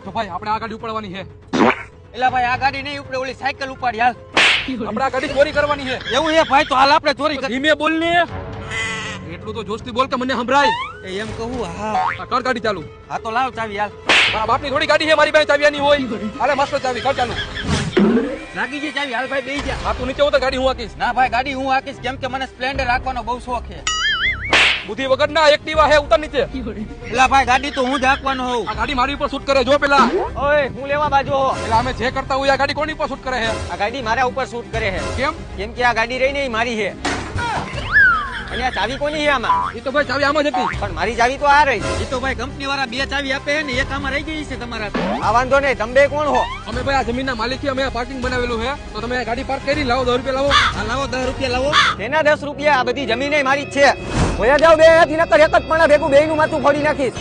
તો ભાઈ આપણે આ ગાડી ઉપાડવાની છે. એલા ભાઈ આ ગાડી નહીં ઉપડે, ઓલી સાયકલ ઉપાડી હાલ. આપણે આ ગાડી ચોરી કરવાની છે. એવું છે ભાઈ, તો હાલ આપણે ચોરી કરી. ધીમે બોલ ને, એટલું તો જોશથી બોલ કે મને સંભળાય. એમ કહું? હા. આ કર ગાડી ચાલુ. હા તો લાવ ચાવી હાલ. મારા બાપની થોડી ગાડી છે, મારી પાસે ચાવીની હોય. હાલે મસ્ત ચાવી, કર ચાલુ. લાગી ગઈ ચાવી, હાલ ભાઈ બેહી જા. આ તું નીચે ઉતર, ગાડી હું હાકીશ. ના ભાઈ ગાડી હું હાકીશ, કેમ કે મને સ્પ્લેન્ડર રાખવાનો બહુ શોખ છે. બુદ્ધિ વગર ના એક્ટિવા હે, ઉતર નીચે. એલા ભાઈ ગાડી તો હું જ હાંકવાનો હોઉં. આ ગાડી મારી ઉપર શૂટ કરે જો પેલા. ઓય હું લેવા બાજુ હો. એટલે અમે જે કરતા હોય આ ગાડી કોની ઉપર શૂટ કરે છે? આ ગાડી મારા ઉપર શૂટ કરે છે. કેમ? કેમ કે આ ગાડી રહી ને ઈ મારી છે. અને આ ચાવી કોની છે આમાં? એ તો ભાઈ ચાવી આમાં જ હતી. પણ મારી ચાવી તો આ રહી. એ તો ભાઈ કંપની વાળા બે ચાવી આપે ને, એક આમાં રહી ગઈ છે તમારા. આ વાંધો નહીં, તમે બે કોણ હો? અમે ભાઈ આ જમીનના માલિક છીએ, અમે પાર્કિંગ બનાવેલું છે, તો તમે ગાડી પાર્ક કરી લાવો, 10 રૂપિયા લાવો. આ લાવો 10 રૂપિયા લાવો. તેના 10 રૂપિયા? આ બધી જમીન મારી જ છે. હોયા જાવ બે, એનાથી નકર એક જ પણ ભેગું બેયનું માથું ફોડી નાખીશ.